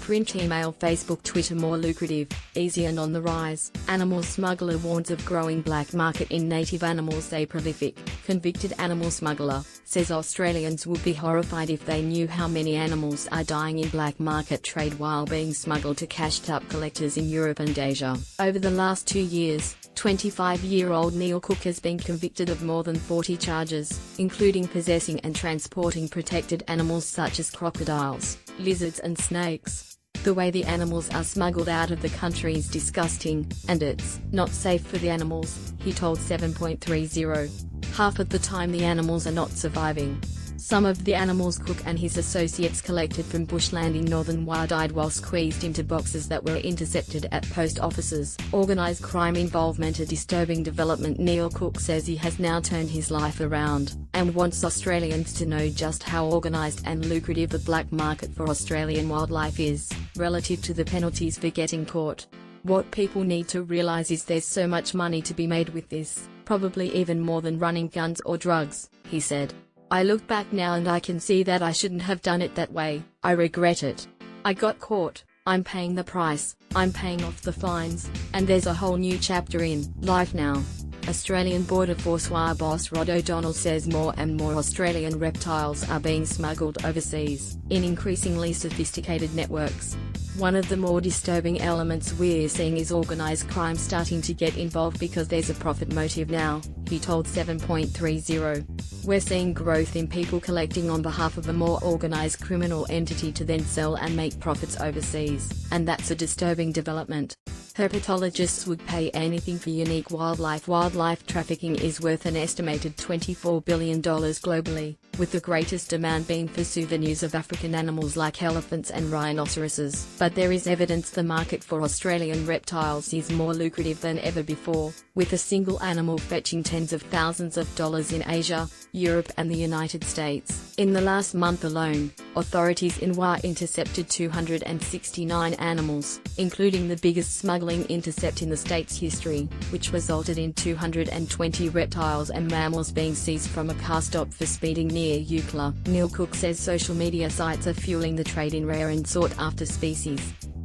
print, email, Facebook, Twitter more lucrative, easy and on the rise. Animal smuggler warns of growing black market in native animals. A prolific, convicted animal smuggler says Australians would be horrified if they knew how many animals are dying in black market trade while being smuggled to cashed-up collectors in Europe and Asia. Over the last 2 years, 25-year-old Neil Cook has been convicted of more than 40 charges, including possessing and transporting protected animals such as crocodiles, lizards and snakes. The way the animals are smuggled out of the country is disgusting, and it's not safe for the animals, he told 7.30. Half of the time the animals are not surviving. Some of the animals Cook and his associates collected from bushland in northern wild died while squeezed into boxes that were intercepted at post offices. Organised crime involvement, a disturbing development. Neil Cook says he has now turned his life around, and wants Australians to know just how organised and lucrative the black market for Australian wildlife is, relative to the penalties for getting caught. What people need to realise is there's so much money to be made with this, probably even more than running guns or drugs, he said. I look back now and I can see that I shouldn't have done it that way. I regret it. I got caught, I'm paying the price, I'm paying off the fines, and there's a whole new chapter in life now. Australian Border Force Wire boss Rod O'Donnell says more and more Australian reptiles are being smuggled overseas, in increasingly sophisticated networks. One of the more disturbing elements we're seeing is organised crime starting to get involved because there's a profit motive now, he told 7.30. We're seeing growth in people collecting on behalf of a more organised criminal entity to then sell and make profits overseas, and that's a disturbing development. Herpetologists would pay anything for unique wildlife. Wildlife trafficking is worth an estimated $24 billion globally, with the greatest demand being for souvenirs of African animals like elephants and rhinoceroses. But there is evidence the market for Australian reptiles is more lucrative than ever before, with a single animal fetching tens of thousands of dollars in Asia, Europe and the United States. In the last month alone, authorities in WA intercepted 269 animals, including the biggest smuggling intercept in the state's history, which resulted in 220 reptiles and mammals being seized from a car stop for speeding near Eucla. Neil Cook says social media sites are fueling the trade in rare and sought-after species.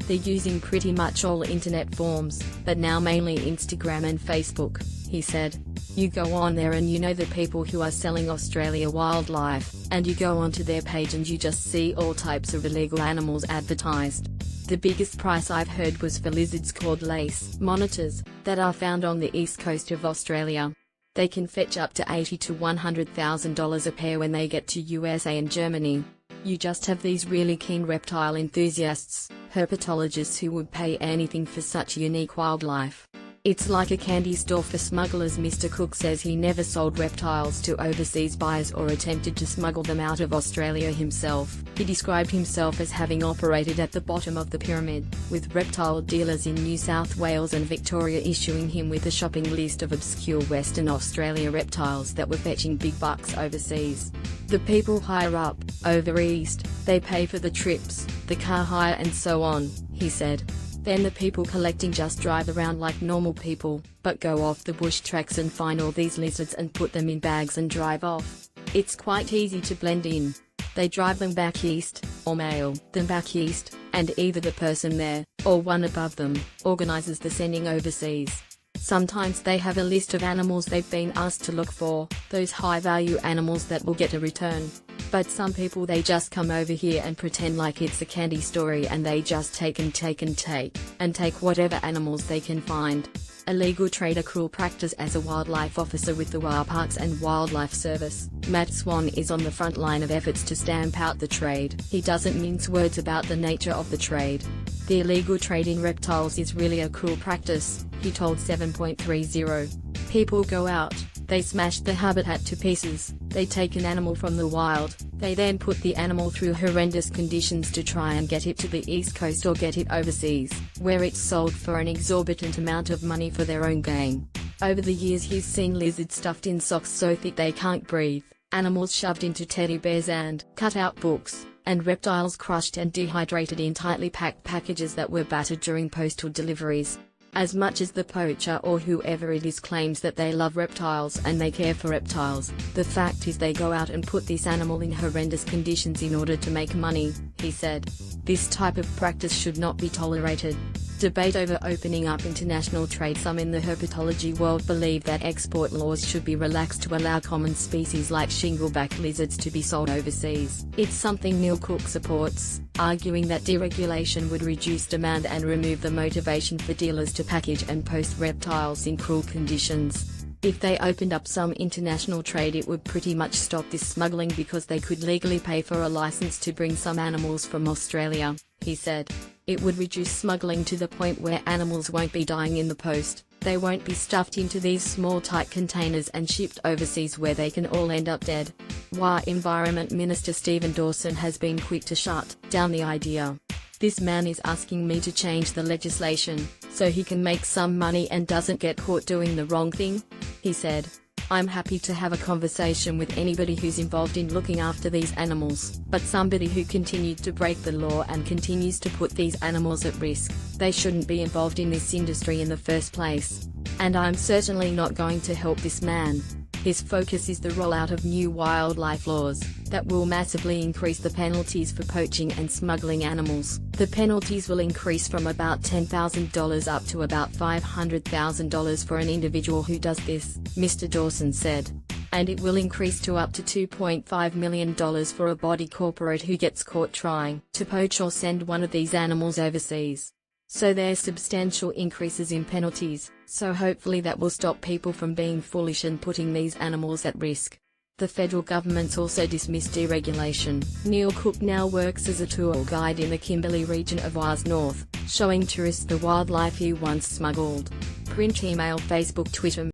They're using pretty much all internet forms, but now mainly Instagram and Facebook, he said. You go on there and you know the people who are selling Australia wildlife, and you go onto their page and you just see all types of illegal animals advertised. The biggest price I've heard was for lizards called lace monitors, that are found on the east coast of Australia. They can fetch up to $80,000 to $100,000 a pair when they get to USA and Germany. You just have these really keen reptile enthusiasts, herpetologists who would pay anything for such unique wildlife. It's like a candy store for smugglers. Mr. Cook says he never sold reptiles to overseas buyers or attempted to smuggle them out of Australia himself. He described himself as having operated at the bottom of the pyramid, with reptile dealers in New South Wales and Victoria issuing him with a shopping list of obscure Western Australia reptiles that were fetching big bucks overseas. The people higher up, over east, they pay for the trips, the car hire and so on, he said. Then the people collecting just drive around like normal people, but go off the bush tracks and find all these lizards and put them in bags and drive off. It's quite easy to blend in. They drive them back east, or mail them back east, and either the person there, or one above them, organizes the sending overseas. Sometimes they have a list of animals they've been asked to look for, those high-value animals that will get a return. But some people, they just come over here and pretend like it's a candy story and they just take whatever animals they can find. Illegal trade, a cruel practice. As a wildlife officer with the WA Parks and Wildlife Service, Matt Swan is on the front line of efforts to stamp out the trade. He doesn't mince words about the nature of the trade. The illegal trade in reptiles is really a cruel practice, he told 7.30. People go out, they smash the habitat to pieces, they take an animal from the wild, they then put the animal through horrendous conditions to try and get it to the east coast or get it overseas, where it's sold for an exorbitant amount of money for their own gain. Over the years he's seen lizards stuffed in socks so thick they can't breathe, animals shoved into teddy bears and cut-out books, and reptiles crushed and dehydrated in tightly packed packages that were battered during postal deliveries. As much as the poacher or whoever it is claims that they love reptiles and they care for reptiles, the fact is they go out and put this animal in horrendous conditions in order to make money, he said. This type of practice should not be tolerated. Debate over opening up international trade. Some in the herpetology world believe that export laws should be relaxed to allow common species like shingleback lizards to be sold overseas. It's something Neil Cook supports, arguing that deregulation would reduce demand and remove the motivation for dealers to package and post reptiles in cruel conditions. If they opened up some international trade, it would pretty much stop this smuggling because they could legally pay for a license to bring some animals from Australia, he said. It would reduce smuggling to the point where animals won't be dying in the post. They won't be stuffed into these small tight containers and shipped overseas where they can all end up dead. While Environment Minister Stephen Dawson has been quick to shut down the idea. This man is asking me to change the legislation, so he can make some money and doesn't get caught doing the wrong thing, he said. I'm happy to have a conversation with anybody who's involved in looking after these animals, but somebody who continued to break the law and continues to put these animals at risk, they shouldn't be involved in this industry in the first place. And I'm certainly not going to help this man. His focus is the rollout of new wildlife laws that will massively increase the penalties for poaching and smuggling animals. The penalties will increase from about $10,000 up to about $500,000 for an individual who does this, Mr. Dawson said. And it will increase to up to $2.5 million for a body corporate who gets caught trying to poach or send one of these animals overseas. So there's substantial increases in penalties, so hopefully that will stop people from being foolish and putting these animals at risk. The federal government's also dismissed deregulation. Neil Cook now works as a tour guide in the Kimberley region of Wales North, showing tourists the wildlife he once smuggled. Print, email, Facebook, Twitter.